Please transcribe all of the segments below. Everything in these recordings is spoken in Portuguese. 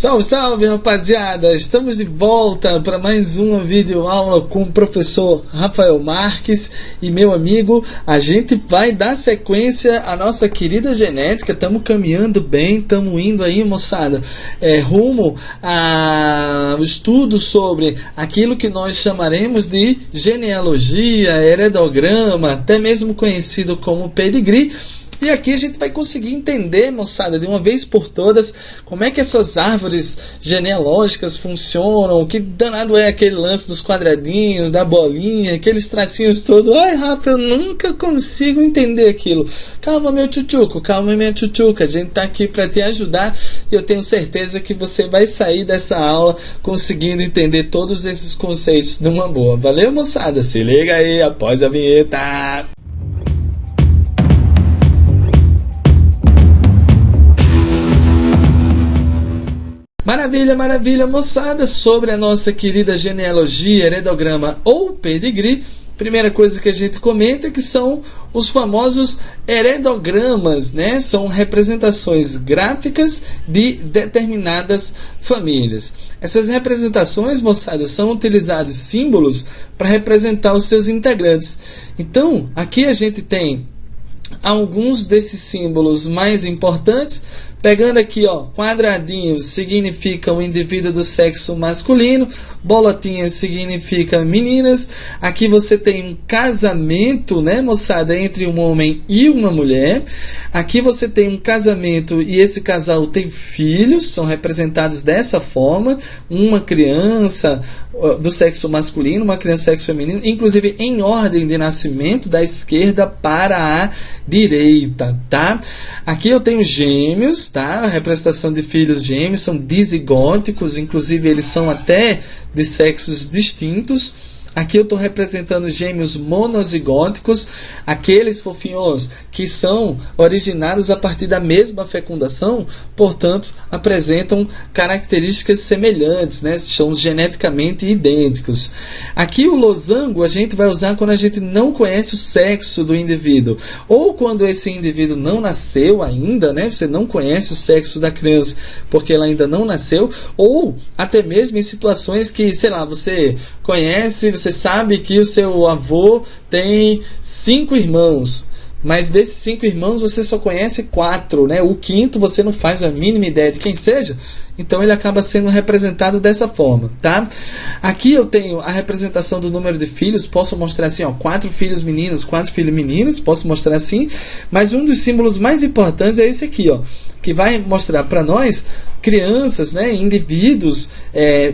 Salve, salve, rapaziada! Estamos de volta para mais uma videoaula com o professor Rafael Marques e meu amigo. A gente vai dar sequência à nossa querida genética. Estamos caminhando bem, estamos indo aí, moçada, rumo ao estudo sobre aquilo que nós chamaremos de genealogia, heredograma, até mesmo conhecido como pedigree. E aqui a gente vai conseguir entender, moçada, de uma vez por todas, como é que essas árvores genealógicas funcionam, o que danado é aquele lance dos quadradinhos, da bolinha, aqueles tracinhos todos. Ai, Rafa, eu nunca consigo entender aquilo. Calma, meu tchutchuco, calma, minha tchutchuca, a gente tá aqui para te ajudar e eu tenho certeza que você vai sair dessa aula conseguindo entender todos esses conceitos numa boa. Valeu, moçada? Se liga aí após a vinheta. Maravilha, maravilha, moçada, sobre a nossa querida genealogia, heredograma ou pedigree. Primeira coisa que a gente comenta é que são os famosos heredogramas, né? São representações gráficas de determinadas famílias. Essas representações, moçada, são utilizados símbolos para representar os seus integrantes. Então, aqui a gente tem alguns desses símbolos mais importantes. Pegando aqui, ó, quadradinho significa o indivíduo do sexo masculino, bolotinha significa meninas. Aqui você tem um casamento, né, moçada, entre um homem e uma mulher. Aqui você tem um casamento e esse casal tem filhos, são representados dessa forma. Uma criança do sexo masculino, uma criança do sexo feminino, inclusive em ordem de nascimento, da esquerda para a direita, tá? Aqui eu tenho gêmeos, tá? A representação de filhos gêmeos são dizigóticos, inclusive eles são até de sexos distintos. Aqui eu estou representando gêmeos monozigóticos, aqueles fofinhos que são originados a partir da mesma fecundação, portanto apresentam características semelhantes, né? São geneticamente idênticos. Aqui o losango a gente vai usar quando a gente não conhece o sexo do indivíduo, ou quando esse indivíduo não nasceu ainda, né? Você não conhece o sexo da criança porque ela ainda não nasceu, ou até mesmo em situações que, sei lá, você conhece, você sabe que o seu avô tem 5 irmãos, mas desses 5 irmãos você só conhece 4, né? O quinto você não faz a mínima ideia de quem seja, então ele acaba sendo representado dessa forma, tá? Aqui eu tenho a representação do número de filhos, posso mostrar assim, ó, 4 filhos meninos, 4 filhos meninas, posso mostrar assim, mas um dos símbolos mais importantes é esse aqui, ó, que vai mostrar para nós crianças, né, indivíduos,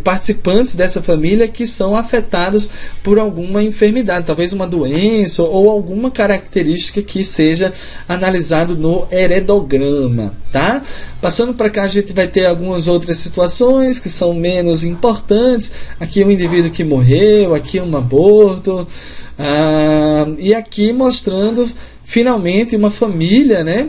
participantes dessa família que são afetados por alguma enfermidade, talvez uma doença ou alguma característica que seja analisado no heredograma, tá? Passando para cá a gente vai ter algumas outras situações que são menos importantes. Aqui um indivíduo que morreu, aqui um aborto, e aqui mostrando finalmente uma família, né?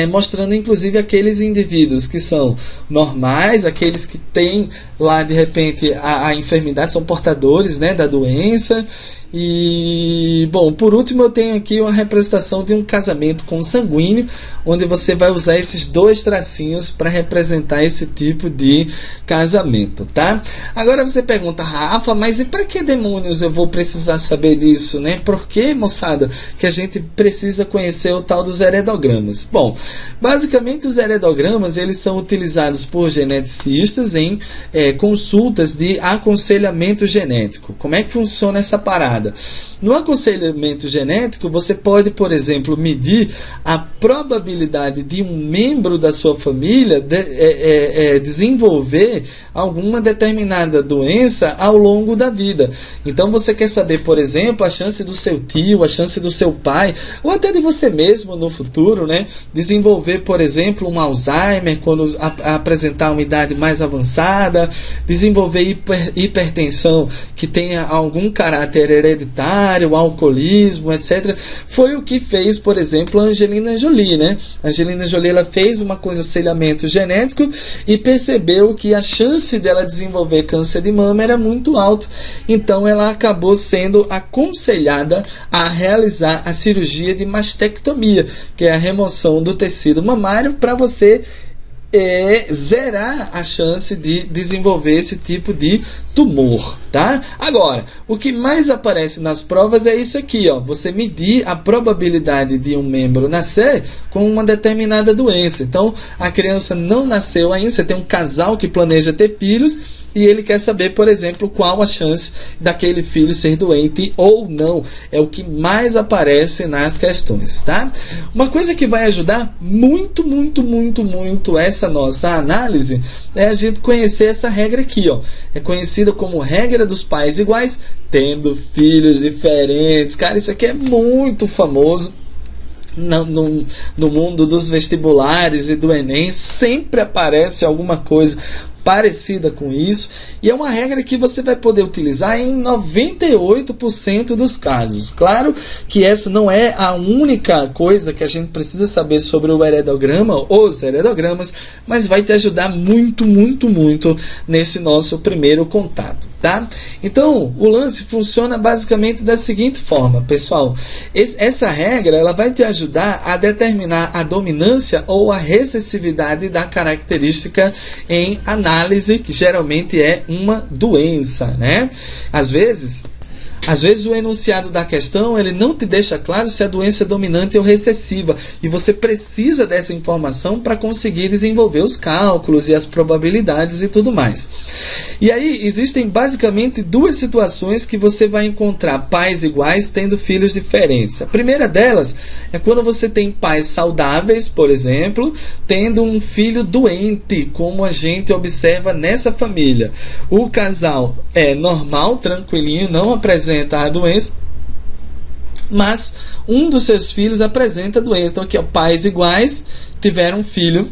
Mostrando inclusive aqueles indivíduos que são normais, aqueles que têm lá de repente a enfermidade, são portadores, né, da doença. E bom, por último eu tenho aqui uma representação de um casamento consanguíneo, onde você vai usar esses 2 tracinhos para representar esse tipo de casamento, tá? Agora você pergunta, Rafa, mas e para que demônios eu vou precisar saber disso, né? Por que, moçada, que a gente precisa conhecer o tal dos heredogramas? Bom, basicamente os heredogramas eles são utilizados por geneticistas em consultas de aconselhamento genético. Como é que funciona essa parada? No aconselhamento genético, você pode, por exemplo, medir a probabilidade de um membro da sua família desenvolver alguma determinada doença ao longo da vida. Então, você quer saber, por exemplo, a chance do seu tio, a chance do seu pai, ou até de você mesmo no futuro, né, desenvolver, por exemplo, um Alzheimer quando apresentar uma idade mais avançada, desenvolver hipertensão que tenha algum caráter hereditário, alcoolismo, etc. Foi o que fez, por exemplo, a Angelina Jolie, né? A Angelina Jolie ela fez um aconselhamento genético e percebeu que a chance dela desenvolver câncer de mama era muito alta. Então ela acabou sendo aconselhada a realizar a cirurgia de mastectomia, que é a remoção do tecido mamário para você zerar a chance de desenvolver esse tipo de tumor, tá? Agora, o que mais aparece nas provas é isso aqui, ó. Você medir a probabilidade de um membro nascer com uma determinada doença. Então, a criança não nasceu ainda, você tem um casal que planeja ter filhos e ele quer saber, por exemplo, qual a chance daquele filho ser doente ou não. É o que mais aparece nas questões, tá? Uma coisa que vai ajudar muito essa nossa análise é a gente conhecer essa regra aqui, ó. É conhecida como regra dos pais iguais, tendo filhos diferentes. Cara, isso aqui é muito famoso. No mundo dos vestibulares e do Enem, sempre aparece alguma coisa parecida com isso, e é uma regra que você vai poder utilizar em 98% dos casos. Claro que essa não é a única coisa que a gente precisa saber sobre o heredograma, os heredogramas, mas vai te ajudar muito nesse nosso primeiro contato, tá? Então, o lance funciona basicamente da seguinte forma, pessoal. Essa regra, ela vai te ajudar a determinar a dominância ou a recessividade da característica em análise, que geralmente é uma doença, né? Às vezes o enunciado da questão ele não te deixa claro se a doença é dominante ou recessiva, e você precisa dessa informação para conseguir desenvolver os cálculos e as probabilidades e tudo mais. E aí existem basicamente duas situações que você vai encontrar pais iguais tendo filhos diferentes. A primeira delas é quando você tem pais saudáveis, por exemplo, tendo um filho doente, como a gente observa nessa família. O casal é normal, tranquilinho, não apresenta a doença, mas um dos seus filhos apresenta a doença. Então aqui, ó, pais iguais tiveram um filho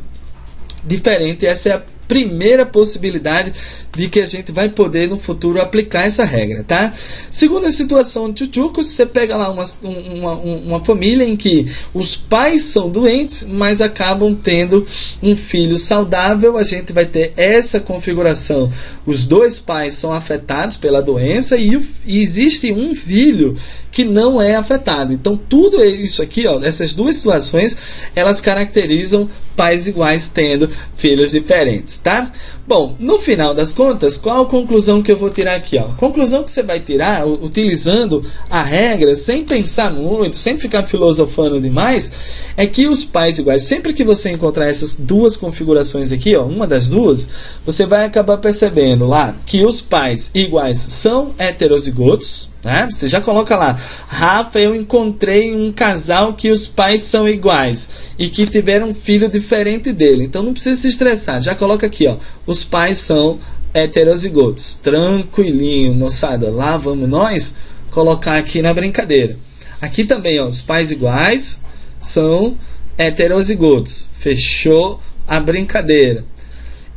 diferente. Essa é a primeira possibilidade de que a gente vai poder no futuro aplicar essa regra, tá? Segunda situação de tchutchucos, você pega lá uma família em que os pais são doentes, mas acabam tendo um filho saudável. A gente vai ter essa configuração. Os dois pais são afetados pela doença e existe um filho que não é afetado. Então tudo isso aqui, ó, essas duas situações, elas caracterizam pais iguais tendo filhos diferentes, tá? Bom, no final das contas, qual a conclusão que eu vou tirar aqui, ó? A conclusão que você vai tirar, utilizando a regra, sem pensar muito, sem ficar filosofando demais, é que os pais iguais, sempre que você encontrar essas duas configurações aqui, ó, uma das duas, você vai acabar percebendo lá que os pais iguais são heterozigotos, né? Você já coloca lá, Rafa, eu encontrei um casal que os pais são iguais e que tiveram um filho diferente dele. Então não precisa se estressar, já coloca aqui, ó, os pais são heterozigotos. Tranquilinho, moçada, lá vamos nós colocar aqui na brincadeira. Aqui também, ó, os pais iguais são heterozigotos. Fechou a brincadeira.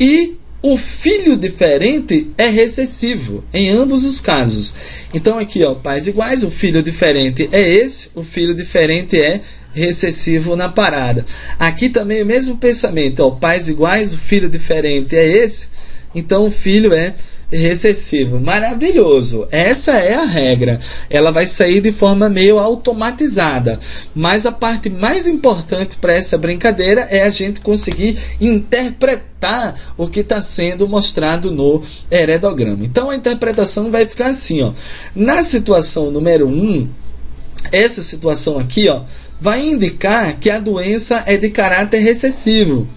E o filho diferente é recessivo em ambos os casos. Então aqui, ó, pais iguais, o filho diferente é esse, o filho diferente é recessivo na parada. Aqui também o mesmo pensamento, ó, pais iguais, o filho diferente é esse, então o filho é recessivo. Maravilhoso, essa é a regra. Ela vai sair de forma meio automatizada, mas a parte mais importante para essa brincadeira é a gente conseguir interpretar o que está sendo mostrado no heredograma. Então a interpretação vai ficar assim, ó. Na situação número 1, essa situação aqui, ó, vai indicar que a doença é de caráter recessivo.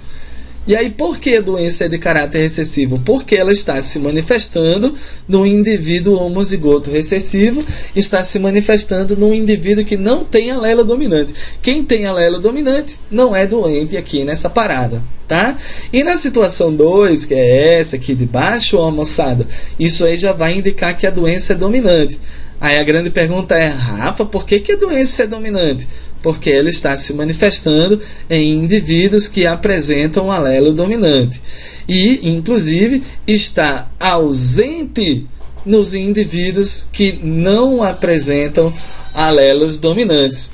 E aí, por que a doença é de caráter recessivo? Porque ela está se manifestando no indivíduo homozigoto recessivo, está se manifestando no indivíduo que não tem alelo dominante. Quem tem alelo dominante não é doente aqui nessa parada, tá? E na situação 2, que é essa aqui de baixo, ó, moçada, isso aí já vai indicar que a doença é dominante. Aí a grande pergunta é, Rafa, por que a doença é dominante? Porque ela está se manifestando em indivíduos que apresentam um alelo dominante. E, inclusive, está ausente nos indivíduos que não apresentam alelos dominantes.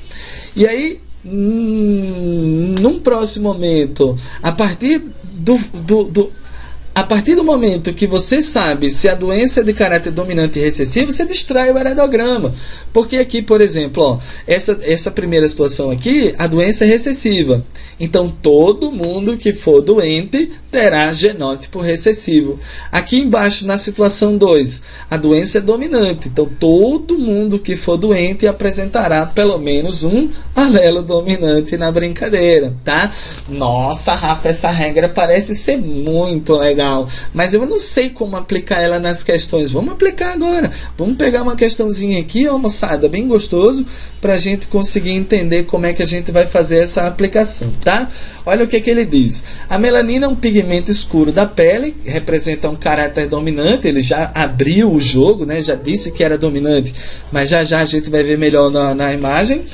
E aí, num próximo momento, a partir A partir do momento que você sabe se a doença é de caráter dominante e recessivo, você distrai o heredograma. Porque aqui, por exemplo, ó, essa primeira situação aqui, a doença é recessiva. Então, todo mundo que for doente terá genótipo recessivo. Aqui embaixo, na situação 2, a doença é dominante. Então, todo mundo que for doente apresentará pelo menos um alelo dominante na brincadeira, tá? Nossa, Rafa, essa regra parece ser muito legal. Mas eu não sei como aplicar ela nas questões. Vamos aplicar agora. Vamos pegar uma questãozinha aqui, ó, moçada, bem gostoso, para a gente conseguir entender como é que a gente vai fazer essa aplicação, tá? Olha o que ele diz. A melanina é um pigmento escuro da pele, representa um caráter dominante. Ele já abriu o jogo, né? Já disse que era dominante, mas já a gente vai ver melhor na imagem.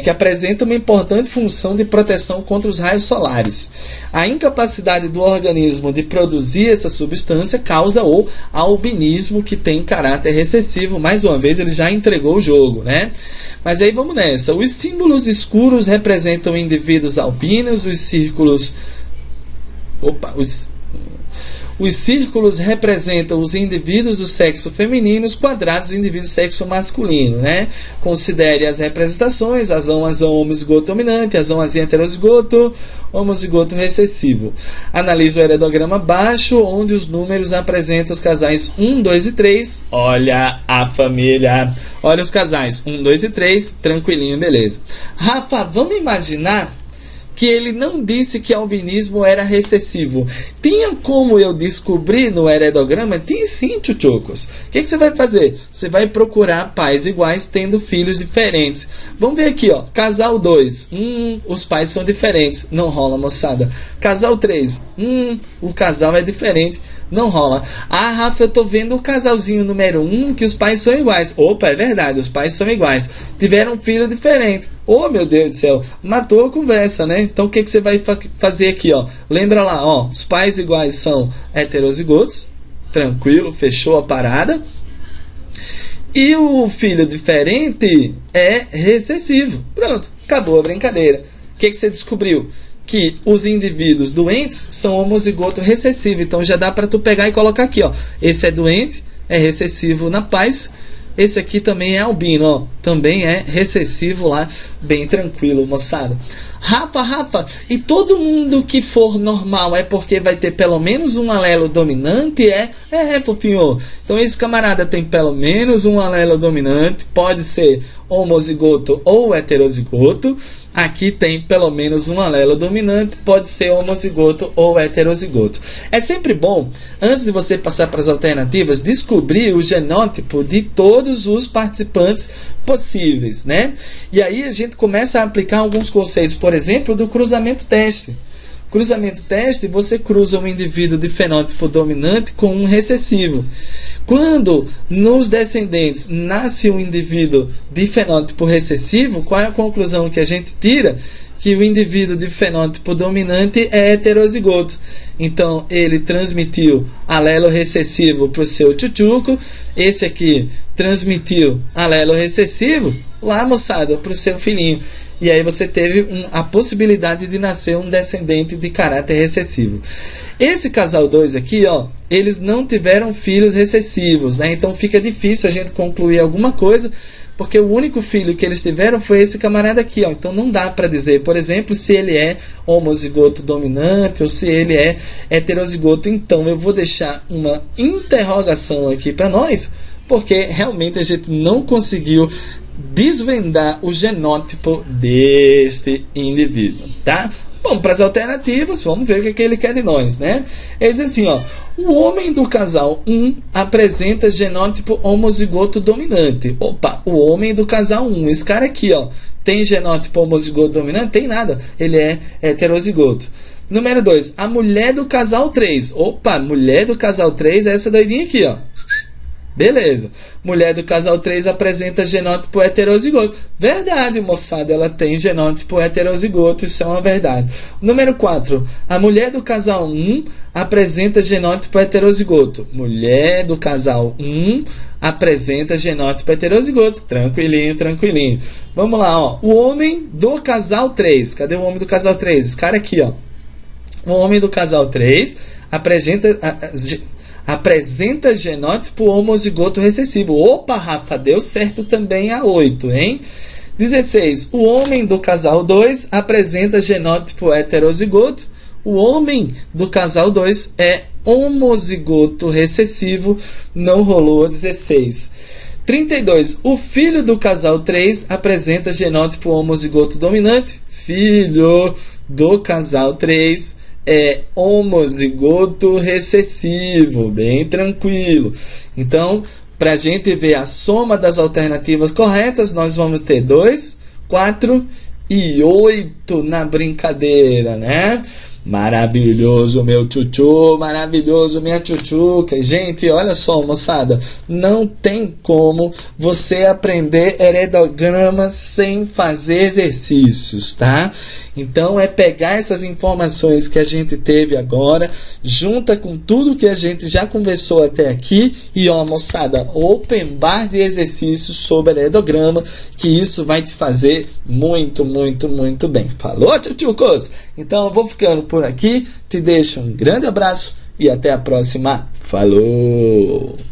Que apresenta uma importante função de proteção contra os raios solares. A incapacidade do organismo de produzir essa substância causa o albinismo, que tem caráter recessivo. Mais uma vez, ele já entregou o jogo, né? Mas aí vamos nessa. Os símbolos escuros representam indivíduos albinos, os círculos representam os indivíduos do sexo feminino, os quadrados os indivíduos do sexo masculino, né? Considere as representações: azão, homozigoto dominante, azão, heterozigoto, homozigoto recessivo. Analise o heredograma abaixo, onde os números apresentam os casais 1, 2 e 3. Olha a família. Olha os casais 1, 2 e 3. Tranquilinho, beleza. Rafa, vamos imaginar que ele não disse que albinismo era recessivo. Tinha como eu descobrir no heredograma? Tinha sim, tchutchucos. O que você vai fazer? Você vai procurar pais iguais tendo filhos diferentes. Vamos ver aqui, ó. Casal 2. Os pais são diferentes. Não rola, moçada. Casal 3. O casal é diferente. Não rola. Ah, Rafa, eu tô vendo o casalzinho número 1 que os pais são iguais. Opa, é verdade, os pais são iguais. Tiveram um filho diferente. Oh, meu Deus do céu, matou a conversa, né? Então, o que você vai fazer aqui, ó? Lembra lá, ó, os pais iguais são heterozigotos. Tranquilo, fechou a parada. E o filho diferente é recessivo. Pronto, acabou a brincadeira. O que você descobriu? Que os indivíduos doentes são homozigoto recessivo. Então já dá para tu pegar e colocar aqui, ó. Esse é doente, é recessivo na paz. Esse aqui também é albino, ó. Também é recessivo lá, bem tranquilo, moçada. Rafa, e todo mundo que for normal é porque vai ter pelo menos um alelo dominante? Fofinho. Então esse camarada tem pelo menos um alelo dominante, pode ser homozigoto ou heterozigoto. Aqui tem pelo menos um alelo dominante, pode ser homozigoto ou heterozigoto. É sempre bom, antes de você passar para as alternativas, descobrir o genótipo de todos os participantes possíveis, né? E aí a gente começa a aplicar alguns conceitos, por exemplo, do cruzamento teste. Cruzamento teste, você cruza um indivíduo de fenótipo dominante com um recessivo. Quando nos descendentes nasce um indivíduo de fenótipo recessivo, qual é a conclusão que a gente tira? Que o indivíduo de fenótipo dominante é heterozigoto. Então, ele transmitiu alelo recessivo para o seu tchutchuco. Esse aqui transmitiu alelo recessivo lá, moçada, para o seu filhinho. E aí você teve a possibilidade de nascer um descendente de caráter recessivo. Esse casal 2 aqui, ó, eles não tiveram filhos recessivos, né? Então fica difícil a gente concluir alguma coisa, porque o único filho que eles tiveram foi esse camarada aqui, ó. Então não dá para dizer, por exemplo, se ele é homozigoto dominante ou se ele é heterozigoto. Então eu vou deixar uma interrogação aqui para nós, porque realmente a gente não conseguiu desvendar o genótipo deste indivíduo, tá? Vamos para as alternativas, vamos ver o que ele quer de nós, né? Ele diz assim, ó: o homem do casal 1 apresenta genótipo homozigoto dominante. Opa, o homem do casal 1, esse cara aqui, ó, tem genótipo homozigoto dominante? Tem nada, ele é heterozigoto. Número 2, a mulher do casal 3. Opa, mulher do casal 3 é essa doidinha aqui, ó. Beleza. Mulher do casal 3 apresenta genótipo heterozigoto. Verdade, moçada, ela tem genótipo heterozigoto, isso é uma verdade. Número 4. A mulher do casal 1 apresenta genótipo heterozigoto. Mulher do casal 1 apresenta genótipo heterozigoto. Tranquilinho, tranquilinho. Vamos lá, ó. O homem do casal 3. Cadê o homem do casal 3? Esse cara aqui, ó. O homem do casal 3 apresenta genótipo homozigoto recessivo. Opa, Rafa, deu certo também a 8, hein? 16. O homem do casal 2 apresenta genótipo heterozigoto. O homem do casal 2 é homozigoto recessivo. Não rolou. 16. 32. O filho do casal 3 apresenta genótipo homozigoto dominante. Filho do casal 3 é homozigoto recessivo. Bem tranquilo. Então, para a gente ver a soma das alternativas corretas, nós vamos ter 2, 4 e 8 na brincadeira, né? Maravilhoso, meu tchutchu, maravilhoso, minha tchutchuca. Gente, olha só, moçada, não tem como você aprender heredograma sem fazer exercícios, tá? Então é pegar essas informações que a gente teve agora, junta com tudo que a gente já conversou até aqui e, ó, moçada, open bar de exercícios sobre heredograma, que isso vai te fazer muito, muito, muito bem. Falou, tchutchucos? Então eu vou ficando por aqui, te deixo um grande abraço e até a próxima. Falou!